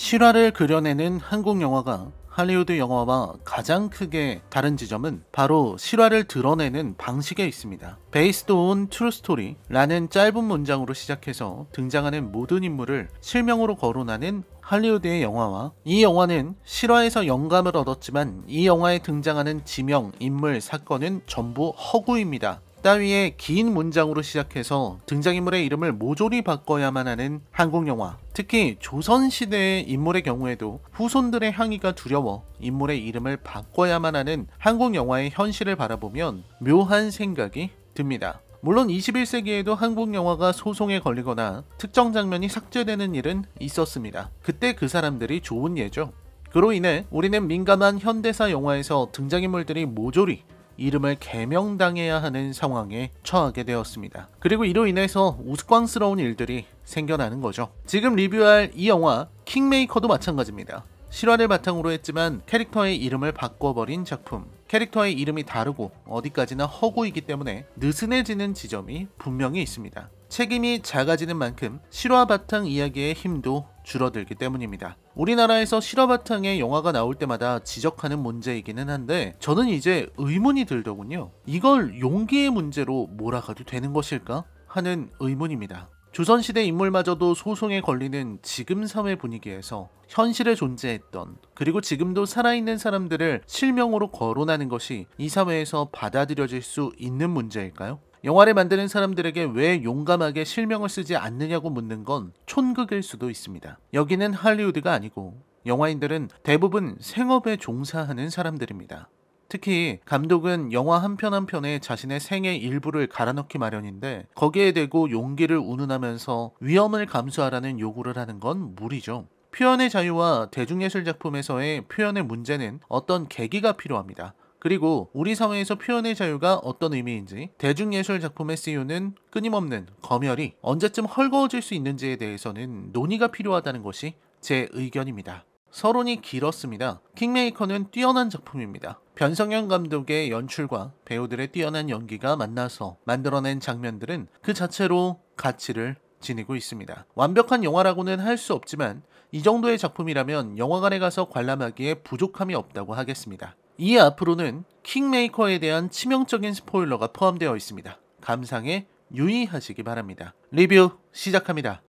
실화를 그려내는 한국 영화가 할리우드 영화와 가장 크게 다른 지점은 바로 실화를 드러내는 방식에 있습니다. Based on True Story라는 짧은 문장으로 시작해서 등장하는 모든 인물을 실명으로 거론하는 할리우드의 영화와, 이 영화는 실화에서 영감을 얻었지만 이 영화에 등장하는 지명, 인물, 사건은 전부 허구입니다 따위의 긴 문장으로 시작해서 등장인물의 이름을 모조리 바꿔야만 하는 한국 영화, 특히 조선시대의 인물의 경우에도 후손들의 항의가 두려워 인물의 이름을 바꿔야만 하는 한국 영화의 현실을 바라보면 묘한 생각이 듭니다. 물론 21세기에도 한국 영화가 소송에 걸리거나 특정 장면이 삭제되는 일은 있었습니다. 그때 그 사람들이 좋은 예죠. 그로 인해 우리는 민감한 현대사 영화에서 등장인물들이 모조리 이름을 개명당해야 하는 상황에 처하게 되었습니다. 그리고 이로 인해서 우스꽝스러운 일들이 생겨나는 거죠. 지금 리뷰할 이 영화 킹메이커도 마찬가지입니다. 실화를 바탕으로 했지만 캐릭터의 이름을 바꿔버린 작품. 캐릭터의 이름이 다르고 어디까지나 허구이기 때문에 느슨해지는 지점이 분명히 있습니다. 책임이 작아지는 만큼 실화 바탕 이야기의 힘도 줄어들기 때문입니다. 우리나라에서 실화 바탕의 영화가 나올 때마다 지적하는 문제이기는 한데 저는 이제 의문이 들더군요. 이걸 용기의 문제로 몰아가도 되는 것일까? 하는 의문입니다. 조선시대 인물마저도 소송에 걸리는 지금 사회 분위기에서 현실에 존재했던, 그리고 지금도 살아있는 사람들을 실명으로 거론하는 것이 이 사회에서 받아들여질 수 있는 문제일까요? 영화를 만드는 사람들에게 왜 용감하게 실명을 쓰지 않느냐고 묻는 건 촌극일 수도 있습니다. 여기는 할리우드가 아니고 영화인들은 대부분 생업에 종사하는 사람들입니다. 특히 감독은 영화 한 편 한 편에 자신의 생의 일부를 갈아넣기 마련인데 거기에 대고 용기를 운운하면서 위험을 감수하라는 요구를 하는 건 무리죠. 표현의 자유와 대중예술 작품에서의 표현의 문제는 어떤 계기가 필요합니다. 그리고 우리 사회에서 표현의 자유가 어떤 의미인지, 대중예술 작품에 쓰이는 끊임없는 검열이 언제쯤 헐거워질 수 있는지에 대해서는 논의가 필요하다는 것이 제 의견입니다. 서론이 길었습니다. 킹메이커는 뛰어난 작품입니다. 변성현 감독의 연출과 배우들의 뛰어난 연기가 만나서 만들어낸 장면들은 그 자체로 가치를 지니고 있습니다. 완벽한 영화라고는 할 수 없지만 이 정도의 작품이라면 영화관에 가서 관람하기에 부족함이 없다고 하겠습니다. 이 앞으로는 킹메이커에 대한 치명적인 스포일러가 포함되어 있습니다. 감상에 유의하시기 바랍니다. 리뷰 시작합니다.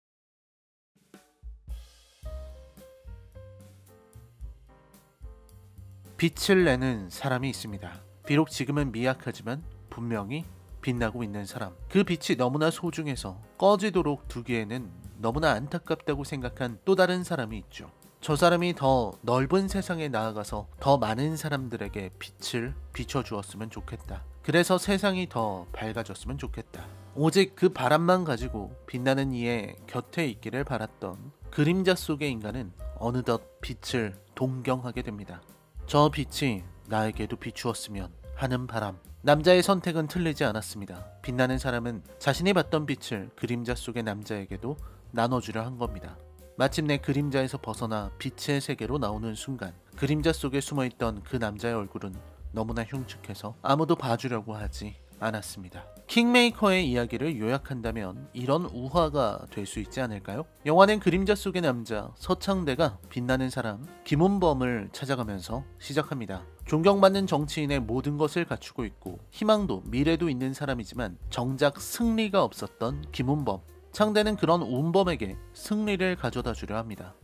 빛을 내는 사람이 있습니다. 비록 지금은 미약하지만 분명히 빛나고 있는 사람. 그 빛이 너무나 소중해서 꺼지도록 두기에는 너무나 안타깝다고 생각한 또 다른 사람이 있죠. 저 사람이 더 넓은 세상에 나아가서 더 많은 사람들에게 빛을 비춰주었으면 좋겠다. 그래서 세상이 더 밝아졌으면 좋겠다. 오직 그 바람만 가지고 빛나는 이의 곁에 있기를 바랐던 그림자 속의 인간은 어느덧 빛을 동경하게 됩니다. 저 빛이 나에게도 비추었으면 하는 바람. 남자의 선택은 틀리지 않았습니다. 빛나는 사람은 자신이 봤던 빛을 그림자 속의 남자에게도 나눠주려 한 겁니다. 마침내 그림자에서 벗어나 빛의 세계로 나오는 순간 그림자 속에 숨어있던 그 남자의 얼굴은 너무나 흉측해서 아무도 봐주려고 하지 않았습니다. 킹메이커의 이야기를 요약한다면 이런 우화가 될 수 있지 않을까요? 영화는 그림자 속의 남자 서창대가 빛나는 사람 김은범을 찾아가면서 시작합니다. 존경받는 정치인의 모든 것을 갖추고 있고 희망도 미래도 있는 사람이지만 정작 승리가 없었던 김은범. 창대는 그런 운범에게 승리를 가져다 주려 합니다.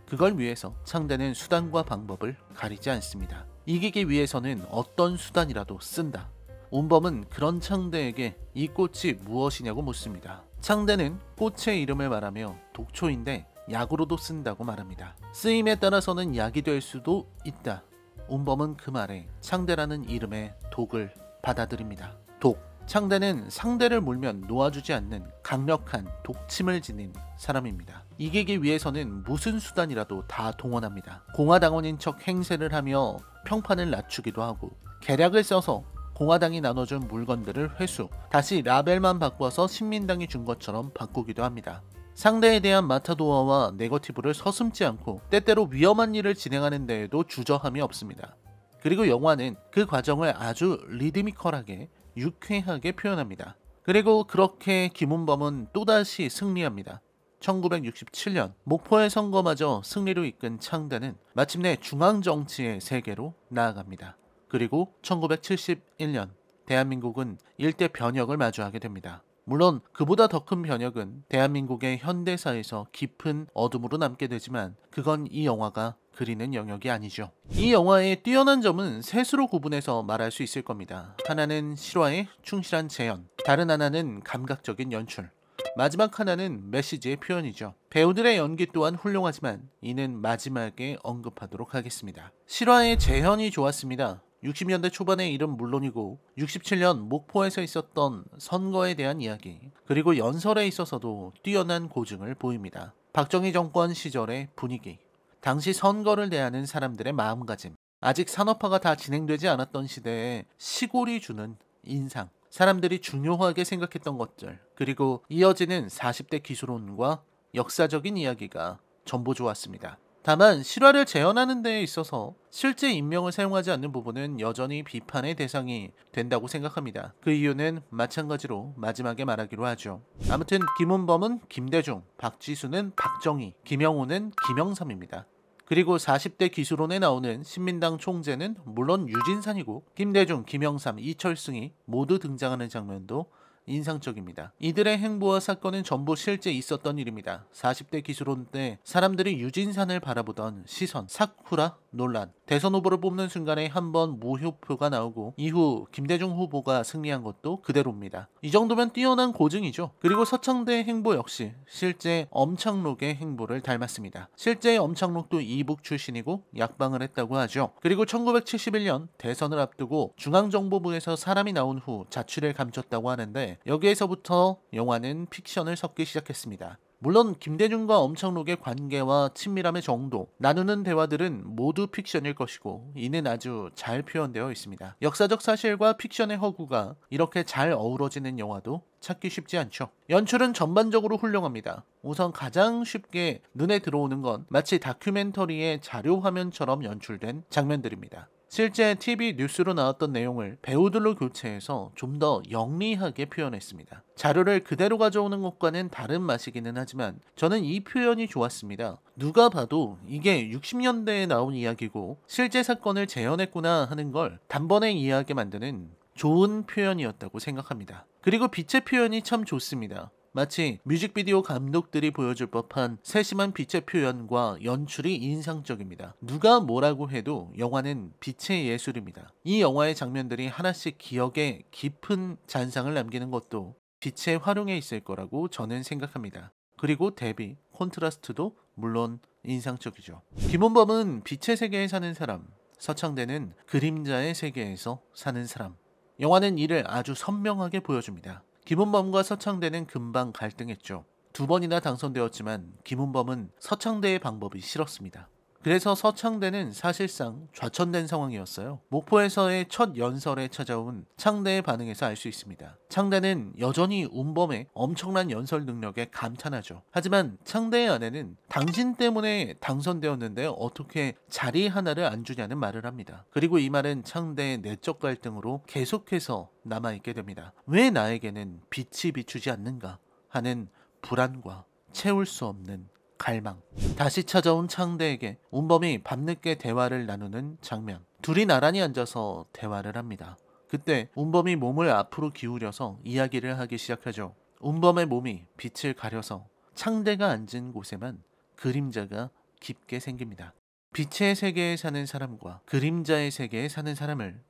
그걸 위해서 창대는 수단과 방법을 가리지 않습니다. 이기기 위해서는 어떤 수단이라도 쓴다. 운범은 그런 창대에게 이 꽃이 무엇이냐고 묻습니다. 창대는 꽃의 이름을 말하며 독초인데 약으로도 쓴다고 말합니다. 쓰임에 따라서는 약이 될 수도 있다. 운범은 그 말에 창대라는 이름의 독을 받아들입니다. 독. 창대는 상대를 물면 놓아주지 않는 강력한 독침을 지닌 사람입니다. 이기기 위해서는 무슨 수단이라도 다 동원합니다. 공화당원인 척 행세를 하며 평판을 낮추기도 하고 계략을 써서 공화당이 나눠준 물건들을 회수, 다시 라벨만 바꿔서 신민당이 준 것처럼 바꾸기도 합니다. 상대에 대한 마타도어와 네거티브를 서슴지 않고 때때로 위험한 일을 진행하는 데에도 주저함이 없습니다. 그리고 영화는 그 과정을 아주 리드미컬하게 유쾌하게 표현합니다. 그리고 그렇게 김은범은 또다시 승리합니다. 1967년 목포의 선거마저 승리로 이끈 창대는 마침내 중앙정치의 세계로 나아갑니다. 그리고 1971년 대한민국은 일대 변혁을 마주하게 됩니다. 물론 그보다 더 큰 변혁은 대한민국의 현대사에서 깊은 어둠으로 남게 되지만 그건 이 영화가 그리는 영역이 아니죠. 이 영화의 뛰어난 점은 셋으로 구분해서 말할 수 있을 겁니다. 하나는 실화에 충실한 재현, 다른 하나는 감각적인 연출, 마지막 하나는 메시지의 표현이죠. 배우들의 연기 또한 훌륭하지만 이는 마지막에 언급하도록 하겠습니다. 실화의 재현이 좋았습니다. 60년대 초반의 일은 물론이고 67년 목포에서 있었던 선거에 대한 이야기, 그리고 연설에 있어서도 뛰어난 고증을 보입니다. 박정희 정권 시절의 분위기, 당시 선거를 대하는 사람들의 마음가짐, 아직 산업화가 다 진행되지 않았던 시대에 시골이 주는 인상, 사람들이 중요하게 생각했던 것들, 그리고 이어지는 40대 기술론과 역사적인 이야기가 전부 좋았습니다. 다만 실화를 재현하는 데에 있어서 실제 인명을 사용하지 않는 부분은 여전히 비판의 대상이 된다고 생각합니다. 그 이유는 마찬가지로 마지막에 말하기로 하죠. 아무튼 김은범은 김대중, 박지수는 박정희, 김영호는 김영삼입니다. 그리고 40대 기술론에 나오는 신민당 총재는 물론 유진산이고 김대중, 김영삼, 이철승이 모두 등장하는 장면도 인상적입니다. 이들의 행보와 사건은 전부 실제 있었던 일입니다. 40대 기술론 때 사람들이 유진산을 바라보던 시선, 사쿠라 논란, 대선 후보를 뽑는 순간에 한번 무효표가 나오고 이후 김대중 후보가 승리한 것도 그대로입니다. 이 정도면 뛰어난 고증이죠. 그리고 서창대의 행보 역시 실제 엄창록의 행보를 닮았습니다. 실제 엄창록도 이북 출신이고 약방을 했다고 하죠. 그리고 1971년 대선을 앞두고 중앙정보부에서 사람이 나온 후 자취를 감췄다고 하는데 여기에서부터 영화는 픽션을 섞기 시작했습니다. 물론 김대중과 엄창록의 관계와 친밀함의 정도, 나누는 대화들은 모두 픽션일 것이고 이는 아주 잘 표현되어 있습니다. 역사적 사실과 픽션의 허구가 이렇게 잘 어우러지는 영화도 찾기 쉽지 않죠. 연출은 전반적으로 훌륭합니다. 우선 가장 쉽게 눈에 들어오는 건 마치 다큐멘터리의 자료 화면처럼 연출된 장면들입니다. 실제 TV 뉴스로 나왔던 내용을 배우들로 교체해서 좀 더 영리하게 표현했습니다. 자료를 그대로 가져오는 것과는 다른 맛이기는 하지만 저는 이 표현이 좋았습니다. 누가 봐도 이게 60년대에 나온 이야기고 실제 사건을 재현했구나 하는 걸 단번에 이해하게 만드는 좋은 표현이었다고 생각합니다. 그리고 빛의 표현이 참 좋습니다. 마치 뮤직비디오 감독들이 보여줄 법한 세심한 빛의 표현과 연출이 인상적입니다. 누가 뭐라고 해도 영화는 빛의 예술입니다. 이 영화의 장면들이 하나씩 기억에 깊은 잔상을 남기는 것도 빛의 활용에 있을 거라고 저는 생각합니다. 그리고 대비, 콘트라스트도 물론 인상적이죠. 김은범은 빛의 세계에 사는 사람, 서창대는 그림자의 세계에서 사는 사람. 영화는 이를 아주 선명하게 보여줍니다. 김은범과 서창대는 금방 갈등했죠. 2번이나 당선되었지만 김은범은 서창대의 방법이 싫었습니다. 그래서 서창대는 사실상 좌천된 상황이었어요. 목포에서의 첫 연설에 찾아온 창대의 반응에서 알 수 있습니다. 창대는 여전히 운범의 엄청난 연설 능력에 감탄하죠. 하지만 창대의 아내는 당신 때문에 당선되었는데 어떻게 자리 하나를 안 주냐는 말을 합니다. 그리고 이 말은 창대의 내적 갈등으로 계속해서 남아있게 됩니다. 왜 나에게는 빛이 비추지 않는가 하는 불안과 채울 수 없는 갈망. 다시 찾아온 창대에게 운범이 밤늦게 대화를 나누는 장면. 둘이 나란히 앉아서 대화를 합니다. 그때 운범이 몸을 앞으로 기울여서 이야기를 하기 시작하죠. 운범의 몸이 빛을 가려서 창대가 앉은 곳에만 그림자가 깊게 생깁니다. 빛의 세계에 사는 사람과 그림자의 세계에 사는 사람을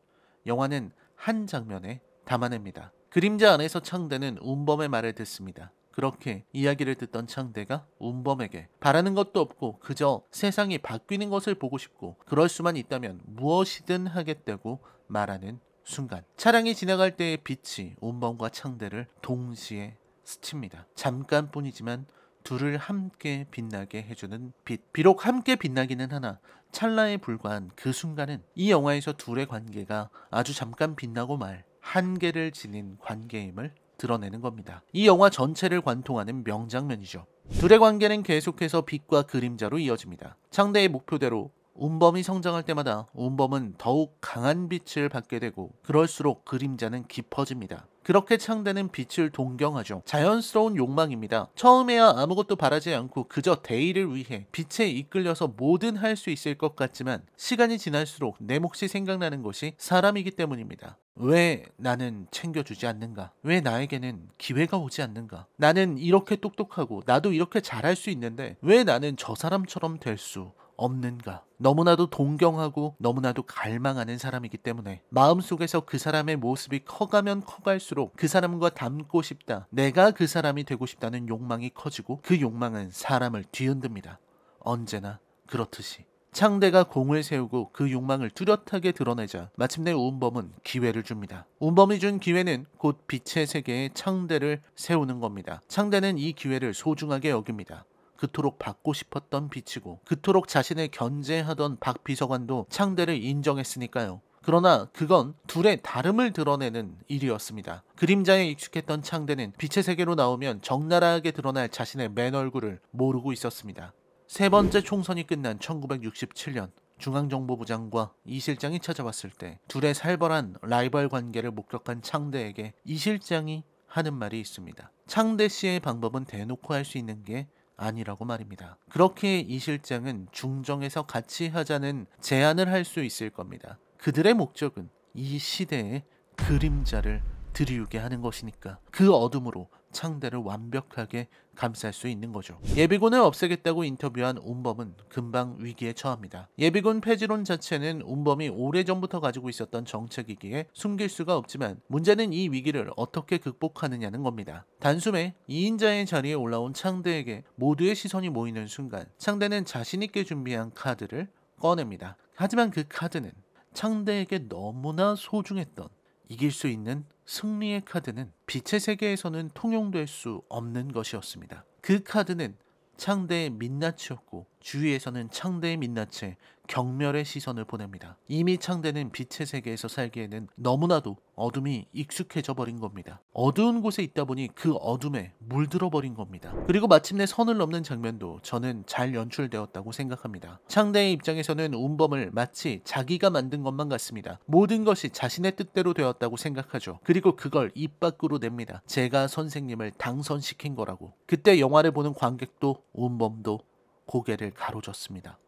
영화는 한 장면에 담아냅니다. 그림자 안에서 창대는 운범의 말을 듣습니다. 그렇게 이야기를 듣던 창대가 운범에게 바라는 것도 없고 그저 세상이 바뀌는 것을 보고 싶고 그럴 수만 있다면 무엇이든 하겠다고 말하는 순간 차량이 지나갈 때의 빛이 운범과 창대를 동시에 스칩니다. 잠깐뿐이지만 둘을 함께 빛나게 해주는 빛. 비록 함께 빛나기는 하나 찰나에 불과한 그 순간은 이 영화에서 둘의 관계가 아주 잠깐 빛나고 말 한계를 지닌 관계임을 드러내는 겁니다. 이 영화 전체를 관통하는 명장면이죠. 둘의 관계는 계속해서 빛과 그림자로 이어집니다. 창대의 목표대로 운범이 성장할 때마다 운범은 더욱 강한 빛을 받게 되고 그럴수록 그림자는 깊어집니다. 그렇게 창대는 빛을 동경하죠. 자연스러운 욕망입니다. 처음에야 아무것도 바라지 않고 그저 대의를 위해 빛에 이끌려서 뭐든 할 수 있을 것 같지만 시간이 지날수록 내 몫이 생각나는 것이 사람이기 때문입니다. 왜 나는 챙겨주지 않는가? 왜 나에게는 기회가 오지 않는가? 나는 이렇게 똑똑하고 나도 이렇게 잘할 수 있는데 왜 나는 저 사람처럼 될 수 없는가? 너무나도 동경하고 너무나도 갈망하는 사람이기 때문에 마음속에서 그 사람의 모습이 커가면 커갈수록 그 사람과 닮고 싶다, 내가 그 사람이 되고 싶다는 욕망이 커지고 그 욕망은 사람을 뒤흔듭니다. 언제나 그렇듯이. 창대가 공을 세우고 그 욕망을 뚜렷하게 드러내자 마침내 운범은 기회를 줍니다. 운범이 준 기회는 곧 빛의 세계에 창대를 세우는 겁니다. 창대는 이 기회를 소중하게 여깁니다. 그토록 받고 싶었던 빛이고 그토록 자신을 견제하던 박 비서관도 창대를 인정했으니까요. 그러나 그건 둘의 다름을 드러내는 일이었습니다. 그림자에 익숙했던 창대는 빛의 세계로 나오면 적나라하게 드러날 자신의 맨 얼굴을 모르고 있었습니다. 세 번째 총선이 끝난 1967년 중앙정보부장과 이 실장이 찾아왔을 때 둘의 살벌한 라이벌 관계를 목격한 창대에게 이 실장이 하는 말이 있습니다. 창대 씨의 방법은 대놓고 할 수 있는 게 아니라고 말입니다. 그렇게 이 실장은 중정에서 같이 하자는 제안을 할 수 있을 겁니다. 그들의 목적은 이 시대의 그림자를 드리우게 하는 것이니까 그 어둠으로 창대를 완벽하게 감쌀 수 있는 거죠. 예비군을 없애겠다고 인터뷰한 운범은 금방 위기에 처합니다. 예비군 폐지론 자체는 운범이 오래전부터 가지고 있었던 정책이기에 숨길 수가 없지만 문제는 이 위기를 어떻게 극복하느냐는 겁니다. 단숨에 2인자의 자리에 올라온 창대에게 모두의 시선이 모이는 순간 창대는 자신있게 준비한 카드를 꺼냅니다. 하지만 그 카드는 창대에게 너무나 소중했던 이길 수 있는 승리의 카드는 빛의 세계에서는 통용될 수 없는 것이었습니다. 그 카드는 창대의 민낯이었고 주위에서는 창대의 민낯에 경멸의 시선을 보냅니다. 이미 창대는 빛의 세계에서 살기에는 너무나도 어둠이 익숙해져 버린 겁니다. 어두운 곳에 있다 보니 그 어둠에 물들어 버린 겁니다. 그리고 마침내 선을 넘는 장면도 저는 잘 연출되었다고 생각합니다. 창대의 입장에서는 운범을 마치 자기가 만든 것만 같습니다. 모든 것이 자신의 뜻대로 되었다고 생각하죠. 그리고 그걸 입 밖으로 냅니다. 제가 선생님을 당선시킨 거라고. 그때 영화를 보는 관객도 운범도 고개를 가로젓습니다.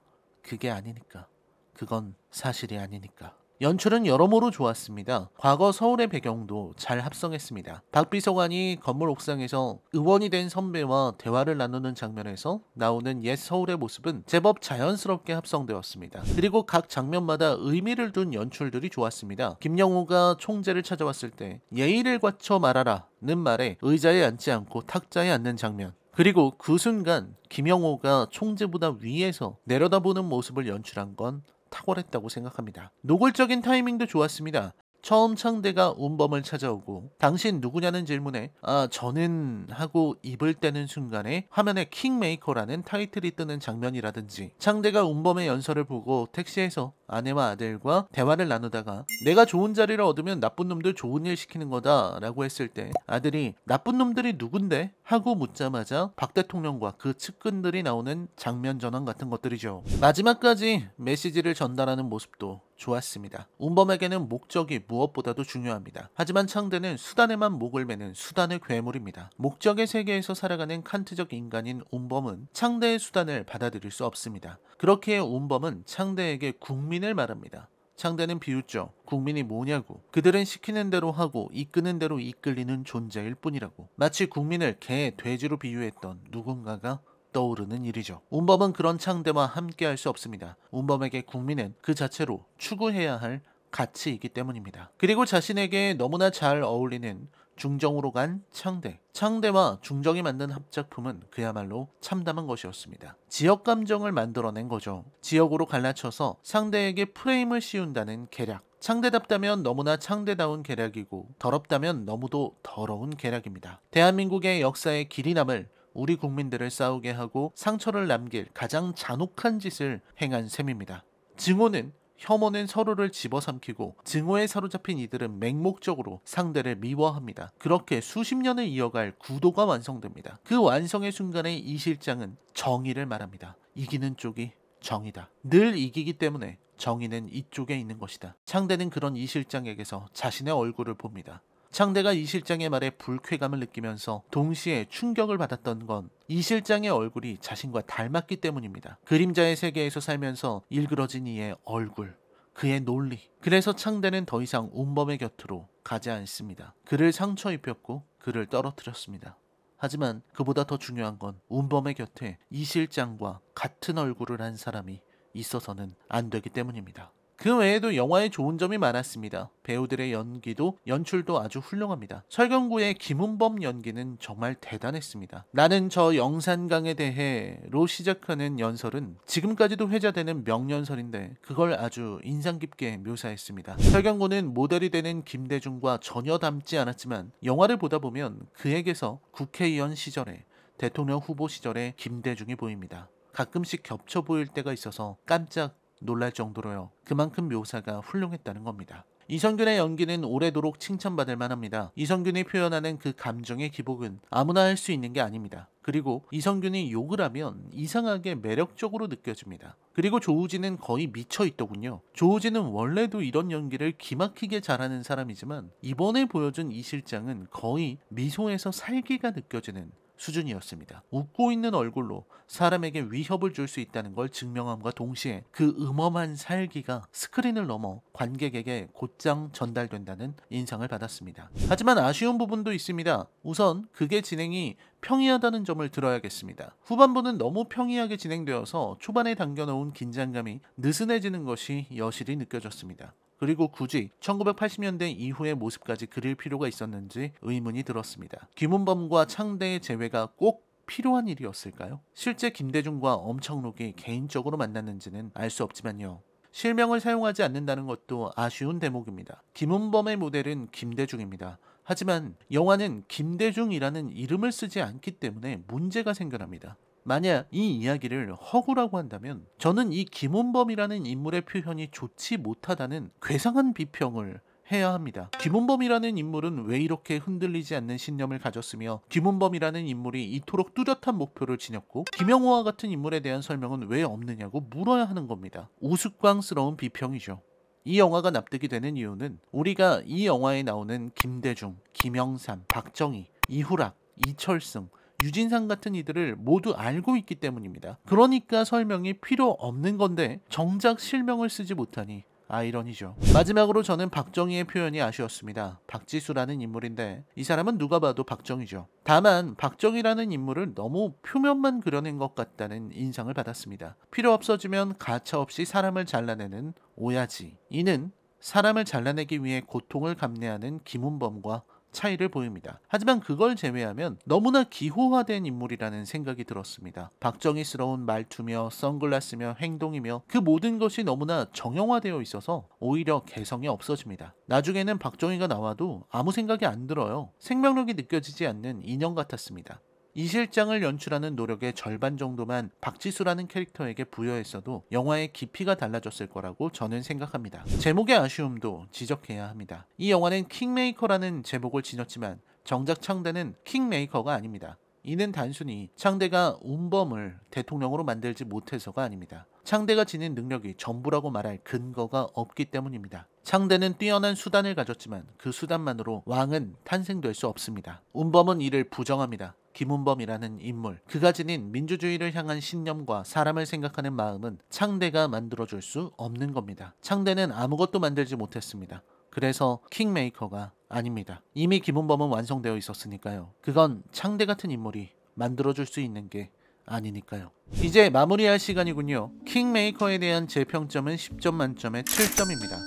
그게 아니니까. 그건 사실이 아니니까. 연출은 여러모로 좋았습니다. 과거 서울의 배경도 잘 합성했습니다. 박 비서관이 건물 옥상에서 의원이 된 선배와 대화를 나누는 장면에서 나오는 옛 서울의 모습은 제법 자연스럽게 합성되었습니다. 그리고 각 장면마다 의미를 둔 연출들이 좋았습니다. 김영호가 총재를 찾아왔을 때 예의를 갖춰 말하라 는 말에 의자에 앉지 않고 탁자에 앉는 장면, 그리고 그 순간 김영호가 총재보다 위에서 내려다보는 모습을 연출한 건 탁월했다고 생각합니다. 노골적인 타이밍도 좋았습니다. 처음 창대가 운범을 찾아오고 당신 누구냐는 질문에 저는 하고 입을 떼는 순간에 화면에 킹메이커라는 타이틀이 뜨는 장면이라든지 창대가 운범의 연설을 보고 택시에서 아내와 아들과 대화를 나누다가 내가 좋은 자리를 얻으면 나쁜 놈들 좋은 일 시키는 거다 라고 했을 때 아들이 나쁜 놈들이 누군데? 하고 묻자마자 박 대통령과 그 측근들이 나오는 장면 전환 같은 것들이죠. 마지막까지 메시지를 전달하는 모습도 좋았습니다. 운범에게는 목적이 무엇보다도 중요합니다. 하지만 창대는 수단에만 목을 매는 수단의 괴물입니다. 목적의 세계에서 살아가는 칸트적 인간인 운범은 창대의 수단을 받아들일 수 없습니다. 그렇기에 운범은 창대에게 국민을 말합니다. 창대는 비웃죠. 국민이 뭐냐고. 그들은 시키는 대로 하고 이끄는 대로 이끌리는 존재일 뿐이라고. 마치 국민을 개, 돼지로 비유했던 누군가가 떠오르는 일이죠. 운범은 그런 창대와 함께 할 수 없습니다. 운범에게 국민은 그 자체로 추구해야 할 가치이기 때문입니다. 그리고 자신에게 너무나 잘 어울리는 중정으로 간 창대. 창대와 중정이 만든 합작품은 그야말로 참담한 것이었습니다. 지역 감정을 만들어낸 거죠. 지역으로 갈라쳐서 상대에게 프레임을 씌운다는 계략. 창대답다면 너무나 창대다운 계략이고 더럽다면 너무도 더러운 계략입니다. 대한민국의 역사에 길이 남을 우리 국민들을 싸우게 하고 상처를 남길 가장 잔혹한 짓을 행한 셈입니다. 증오는 혐오는 서로를 집어삼키고 증오에 사로잡힌 이들은 맹목적으로 상대를 미워합니다. 그렇게 수십 년을 이어갈 구도가 완성됩니다. 그 완성의 순간에 이 실장은 정의를 말합니다. 이기는 쪽이 정의다. 늘 이기기 때문에 정의는 이쪽에 있는 것이다. 창대는 그런 이 실장에게서 자신의 얼굴을 봅니다. 창대가 이 실장의 말에 불쾌감을 느끼면서 동시에 충격을 받았던 건 이 실장의 얼굴이 자신과 닮았기 때문입니다. 그림자의 세계에서 살면서 일그러진 이의 얼굴, 그의 논리. 그래서 창대는 더 이상 운범의 곁으로 가지 않습니다. 그를 상처 입혔고 그를 떨어뜨렸습니다. 하지만 그보다 더 중요한 건 운범의 곁에 이 실장과 같은 얼굴을 한 사람이 있어서는 안 되기 때문입니다. 그 외에도 영화에 좋은 점이 많았습니다. 배우들의 연기도 연출도 아주 훌륭합니다. 설경구의 김은범 연기는 정말 대단했습니다. 나는 저 영산강에 대해로 시작하는 연설은 지금까지도 회자되는 명연설인데 그걸 아주 인상 깊게 묘사했습니다. 설경구는 모델이 되는 김대중과 전혀 닮지 않았지만 영화를 보다 보면 그에게서 국회의원 시절에 대통령 후보 시절에 김대중이 보입니다. 가끔씩 겹쳐 보일 때가 있어서 깜짝 놀랄 정도로요. 그만큼 묘사가 훌륭했다는 겁니다. 이성균의 연기는 오래도록 칭찬받을 만합니다. 이성균이 표현하는 그 감정의 기복은 아무나 할 수 있는 게 아닙니다. 그리고 이성균이 욕을 하면 이상하게 매력적으로 느껴집니다. 그리고 조우진은 거의 미쳐있더군요. 조우진은 원래도 이런 연기를 기막히게 잘하는 사람이지만 이번에 보여준 이 실장은 거의 미소에서 살기가 느껴지는 수준이었습니다. 웃고 있는 얼굴로 사람에게 위협을 줄 수 있다는 걸 증명함과 동시에 그 음험한 살기가 스크린을 넘어 관객에게 곧장 전달된다는 인상을 받았습니다. 하지만 아쉬운 부분도 있습니다. 우선 그게 진행이 평이하다는 점을 들어야겠습니다. 후반부는 너무 평이하게 진행되어서 초반에 당겨놓은 긴장감이 느슨해지는 것이 여실히 느껴졌습니다. 그리고 굳이 1980년대 이후의 모습까지 그릴 필요가 있었는지 의문이 들었습니다. 김은범과 창대의 재회가 꼭 필요한 일이었을까요? 실제 김대중과 엄청록이 개인적으로 만났는지는 알 수 없지만요. 실명을 사용하지 않는다는 것도 아쉬운 대목입니다. 김은범의 모델은 김대중입니다. 하지만 영화는 김대중이라는 이름을 쓰지 않기 때문에 문제가 생겨납니다. 만약 이 이야기를 허구라고 한다면 저는 이 김은범이라는 인물의 표현이 좋지 못하다는 괴상한 비평을 해야 합니다. 김은범이라는 인물은 왜 이렇게 흔들리지 않는 신념을 가졌으며 김은범이라는 인물이 이토록 뚜렷한 목표를 지녔고 김영호와 같은 인물에 대한 설명은 왜 없느냐고 물어야 하는 겁니다. 우스꽝스러운 비평이죠. 이 영화가 납득이 되는 이유는 우리가 이 영화에 나오는 김대중, 김영삼, 박정희, 이후락, 이철승, 유진상 같은 이들을 모두 알고 있기 때문입니다. 그러니까 설명이 필요 없는 건데 정작 실명을 쓰지 못하니 아이러니죠. 마지막으로 저는 박정희의 표현이 아쉬웠습니다. 박지수라는 인물인데 이 사람은 누가 봐도 박정희죠. 다만 박정희라는 인물을 너무 표면만 그려낸 것 같다는 인상을 받았습니다. 필요 없어지면 가차없이 사람을 잘라내는 오야지. 이는 사람을 잘라내기 위해 고통을 감내하는 김은범과 차이를 보입니다. 하지만 그걸 제외하면 너무나 기호화된 인물이라는 생각이 들었습니다. 박정희스러운 말투며 선글라스며 행동이며 그 모든 것이 너무나 정형화되어 있어서 오히려 개성이 없어집니다. 나중에는 박정희가 나와도 아무 생각이 안 들어요. 생명력이 느껴지지 않는 인형 같았습니다. 이 실장을 연출하는 노력의 절반 정도만 박지수라는 캐릭터에게 부여했어도 영화의 깊이가 달라졌을 거라고 저는 생각합니다. 제목의 아쉬움도 지적해야 합니다. 이 영화는 킹메이커라는 제목을 지녔지만 정작 창대는 킹메이커가 아닙니다. 이는 단순히 창대가 운범을 대통령으로 만들지 못해서가 아닙니다. 창대가 지닌 능력이 전부라고 말할 근거가 없기 때문입니다. 창대는 뛰어난 수단을 가졌지만 그 수단만으로 왕은 탄생될 수 없습니다. 운범은 이를 부정합니다. 김은범이라는 인물, 그가 지닌 민주주의를 향한 신념과 사람을 생각하는 마음은 창대가 만들어줄 수 없는 겁니다. 창대는 아무것도 만들지 못했습니다. 그래서 킹메이커가 아닙니다. 이미 김은범은 완성되어 있었으니까요. 그건 창대 같은 인물이 만들어줄 수 있는 게 아니니까요. 이제 마무리할 시간이군요. 킹메이커에 대한 제 평점은 10점 만점에 7점입니다.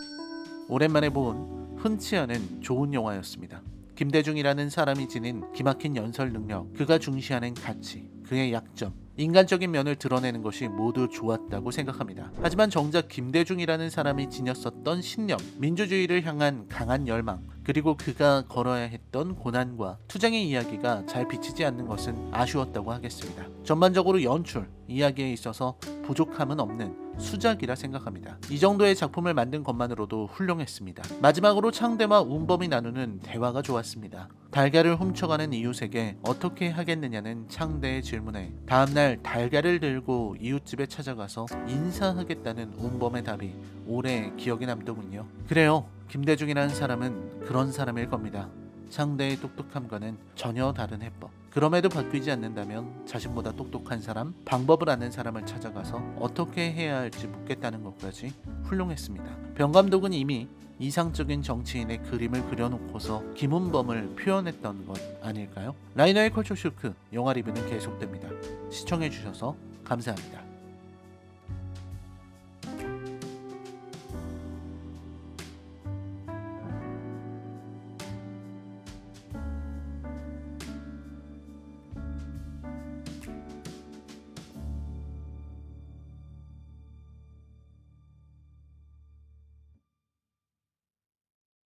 오랜만에 본 흔치 않은 좋은 영화였습니다. 김대중이라는 사람이 지닌 기막힌 연설 능력, 그가 중시하는 가치, 그의 약점, 인간적인 면을 드러내는 것이 모두 좋았다고 생각합니다. 하지만 정작 김대중이라는 사람이 지녔었던 신념, 민주주의를 향한 강한 열망, 그리고 그가 걸어야 했던 고난과 투쟁의 이야기가 잘 비치지 않는 것은 아쉬웠다고 하겠습니다. 전반적으로 연출, 이야기에 있어서 부족함은 없는 수작이라 생각합니다. 이 정도의 작품을 만든 것만으로도 훌륭했습니다. 마지막으로 창대와 운범이 나누는 대화가 좋았습니다. 달걀을 훔쳐가는 이웃에게 어떻게 하겠느냐는 창대의 질문에 다음날 달걀을 들고 이웃집에 찾아가서 인사하겠다는 운범의 답이 오래 기억에 남더군요. 그래요, 김대중이라는 사람은 그런 사람일 겁니다. 창대의 똑똑함과는 전혀 다른 해법. 그럼에도 바뀌지 않는다면 자신보다 똑똑한 사람, 방법을 아는 사람을 찾아가서 어떻게 해야 할지 묻겠다는 것까지 훌륭했습니다. 병 감독은 이미 이상적인 정치인의 그림을 그려놓고서 김은범을 표현했던 것 아닐까요? 라이너의 컬처 쇼크 영화 리뷰는 계속됩니다. 시청해주셔서 감사합니다.